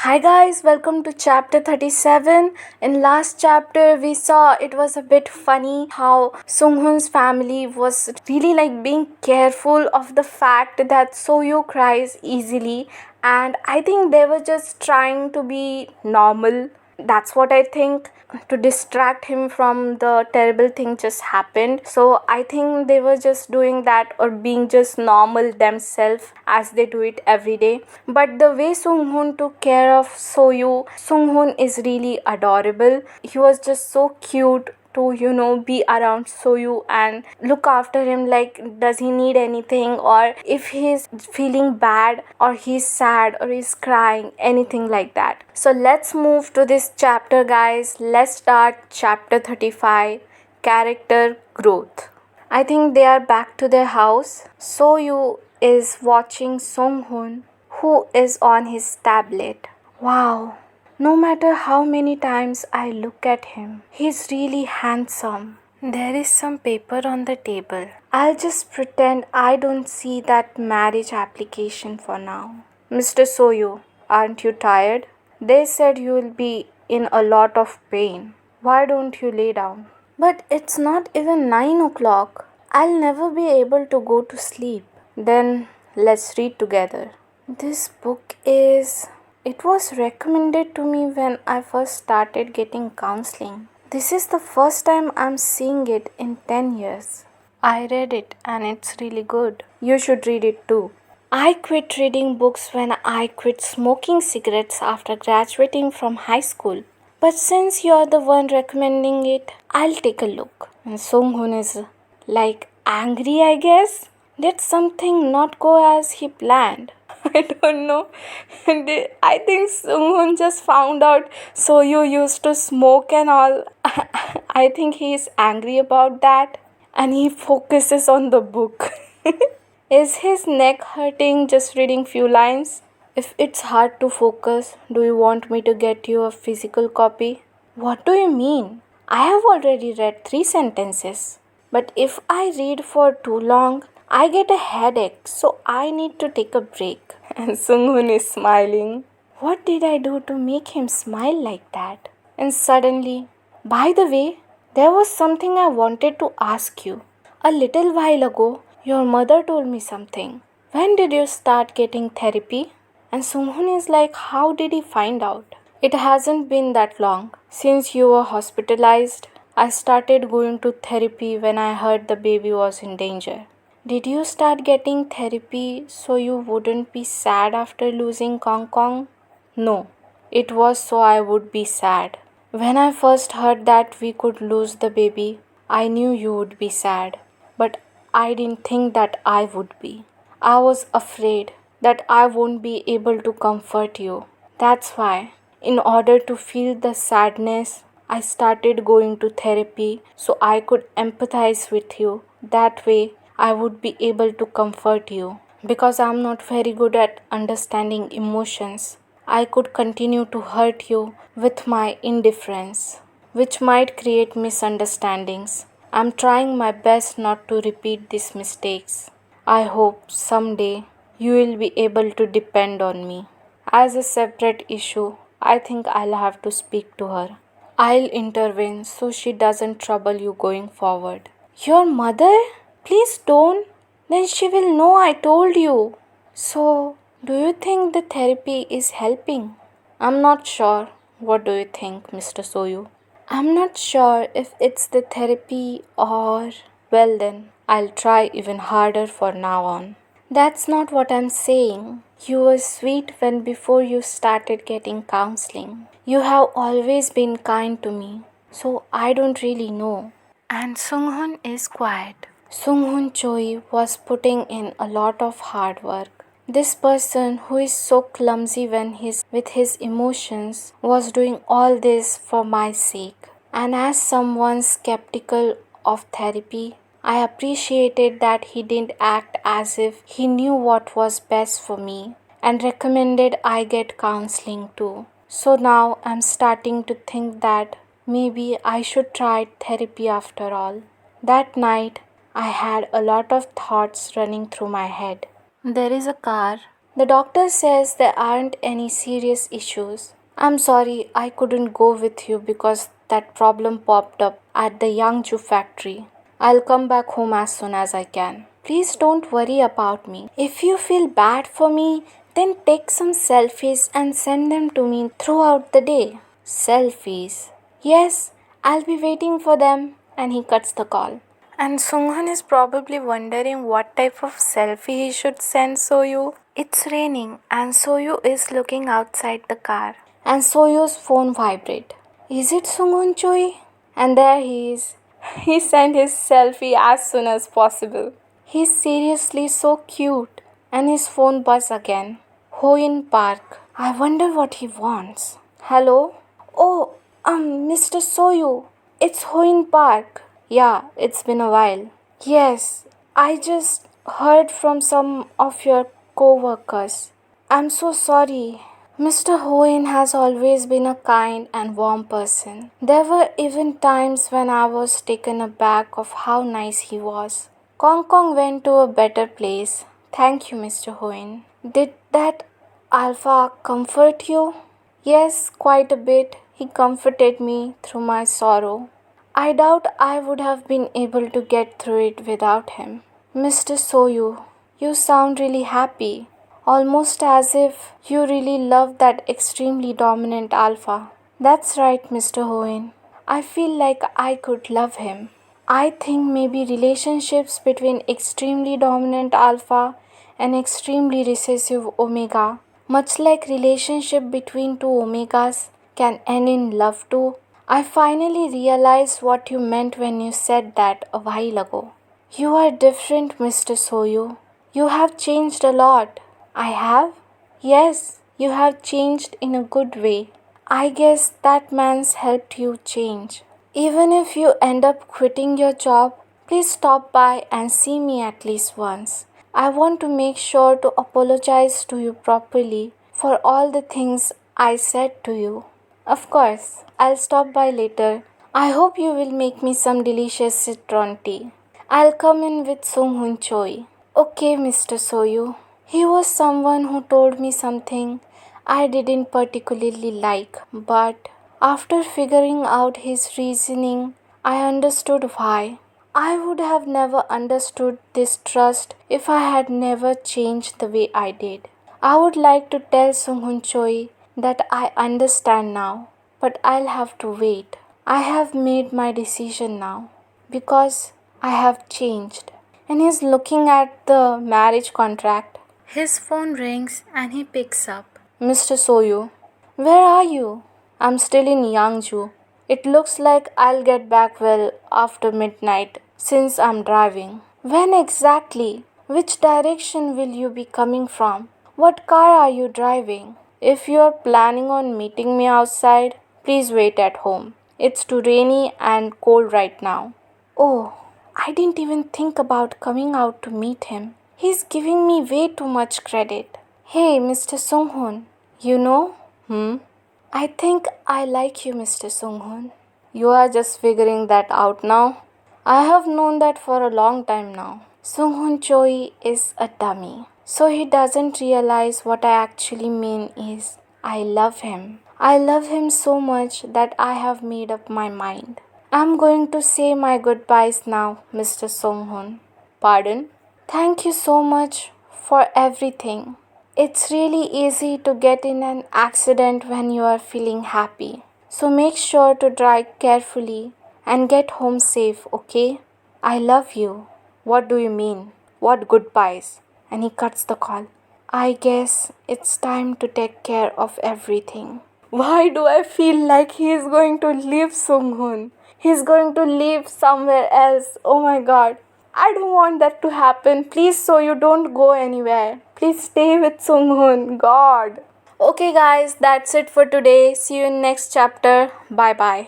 Hi guys, welcome to chapter 37. In last chapter we saw it was a bit funny how Sunghoon's family was really being careful of the fact that Soyu cries easily, and I think they were just trying to be normal. That's what I think, to distract him from the terrible thing just happened. So I think they were just doing that or being just normal themselves as they do it every day. But the way Sunghoon took care of Soyu, Sunghoon is really adorable. He was just so cute to be around Soyu and look after him, like does he need anything, or if he's feeling bad or he's sad or he's crying, anything like that. So let's move to this chapter, guys. Let's start chapter 35, character growth. I think they are back to their house. Soyu is watching Sunghoon, who is on his tablet. Wow, no matter how many times I look at him, he's really handsome. There is some paper on the table. I'll just pretend I don't see that marriage application for now. Mr. Soyu, aren't you tired? They said you'll be in a lot of pain. Why don't you lay down? But it's not even 9 o'clock. I'll never be able to go to sleep. Then let's read together. This book is. It was recommended to me when I first started getting counseling. This is the first time I'm seeing it in 10 years. I read it and it's really good. You should read it too. I quit reading books when I quit smoking cigarettes after graduating from high school. But since you're the one recommending it, I'll take a look. And Sunghoon is angry, I guess. Did something not go as he planned? I don't know. I think Sunghoon just found out Soyu used to smoke and all. I think he is angry about that and he focuses on the book. Is his neck hurting just reading few lines? If it's hard to focus, do you want me to get you a physical copy? What do you mean? I have already read 3 sentences. But if I read for too long, I get a headache, so I need to take a break. And Sunghoon is smiling. What did I do to make him smile like that? And suddenly, by the way, there was something I wanted to ask you. A little while ago, your mother told me something. When did you start getting therapy? And Sunghoon is like, how did he find out? It hasn't been that long. Since you were hospitalized, I started going to therapy when I heard the baby was in danger. Did you start getting therapy so you wouldn't be sad after losing Kong Kong? No, it was so I would be sad. When I first heard that we could lose the baby, I knew you would be sad. But I didn't think that I would be. I was afraid that I won't be able to comfort you. That's why, in order to feel the sadness, I started going to therapy so I could empathize with you. That way, I would be able to comfort you. Because I'm not very good at understanding emotions, I could continue to hurt you with my indifference, which might create misunderstandings. I'm trying my best not to repeat these mistakes. I hope someday you will be able to depend on me. As a separate issue, I think I'll have to speak to her. I'll intervene so she doesn't trouble you going forward. Your mother? Please don't. Then she will know I told you. So, do you think the therapy is helping? I'm not sure. What do you think, Mr. Soyu? I'm not sure if it's the therapy or. Well, then, I'll try even harder for now on. That's not what I'm saying. You were sweet when before you started getting counseling. You have always been kind to me, so I don't really know. And Sunghoon is quiet. Sunghoon Choi was putting in a lot of hard work. This person who is so clumsy with his emotions was doing all this for my sake. And as someone skeptical of therapy, I appreciated that he didn't act as if he knew what was best for me and recommended I get counseling too. So now I'm starting to think that maybe I should try therapy after all. That night, I had a lot of thoughts running through my head. There is a car The doctor says there aren't any serious issues. I'm sorry I couldn't go with you because that problem popped up at the Yangju factory. I'll come back home as soon as I can. Please don't worry about me. If you feel bad for me, then take some selfies and send them to me throughout the day. Selfies? Yes, I'll be waiting for them. And he cuts the call. And Sunghoon is probably wondering what type of selfie he should send Soyu. It's raining and Soyu is looking outside the car. And Soyu's phone vibrates. Is it Sunghoon Choi? And there he is. He sent his selfie as soon as possible. He's seriously so cute. And his phone buzzes again. Hoin Park. I wonder what he wants. Hello? Oh, Mr. Soyu. It's Hoin Park. Yeah, it's been a while. Yes, I just heard from some of your co-workers. I'm so sorry. Mr. Hoin has always been a kind and warm person. There were even times when I was taken aback of how nice he was. Kong Kong went to a better place. Thank you, Mr. Hoin. Did that Alpha comfort you? Yes, quite a bit. He comforted me through my sorrow. I doubt I would have been able to get through it without him. Mr. Soyu, you sound really happy, almost as if you really love that extremely dominant alpha. That's right, Mr. Hoen. I feel like I could love him. I think maybe relationships between extremely dominant alpha and extremely recessive omega, much like relationship between two omegas, can end in love too. I finally realized what you meant when you said that a while ago. You are different, Mr. Soyu. You have changed a lot. I have? Yes, you have changed in a good way. I guess that man's helped you change. Even if you end up quitting your job, please stop by and see me at least once. I want to make sure to apologize to you properly for all the things I said to you. Of course, I'll stop by later. I hope you will make me some delicious citron tea. I'll come in with Sunghoon Choi. Okay, Mr. Soyu. He was someone who told me something I didn't particularly like, but after figuring out his reasoning, I understood why. I would have never understood this trust if I had never changed the way I did. I would like to tell Sunghoon Choi that I understand now, but I'll have to wait. I have made my decision now because I have changed. And he's looking at the marriage contract. His phone rings and he picks up. Mr. Soyu, where are you? I'm still in Yangju. It looks like I'll get back well after midnight since I'm driving. When exactly? Which direction will you be coming from? What car are you driving? If you're planning on meeting me outside, please wait at home. It's too rainy and cold right now. Oh, I didn't even think about coming out to meet him. He's giving me way too much credit. Hey, Mr. Sunghoon, you know? I think I like you, Mr. Sunghoon. You are just figuring that out now? I have known that for a long time now. Sunghoon Choi is a dummy. So he doesn't realize what I actually mean is I love him. I love him so much that I have made up my mind. I'm going to say my goodbyes now, Mr. Sunghoon. Pardon? Thank you so much for everything. It's really easy to get in an accident when you are feeling happy. So make sure to drive carefully and get home safe, okay? I love you. What do you mean? What goodbyes? And he cuts the call. I guess it's time to take care of everything. Why do I feel like he is going to leave Sunghoon? He's going to live somewhere else. Oh my god. I don't want that to happen. Please, so you don't go anywhere. Please stay with Sunghoon. God. Okay guys, that's it for today. See you in next chapter. Bye bye.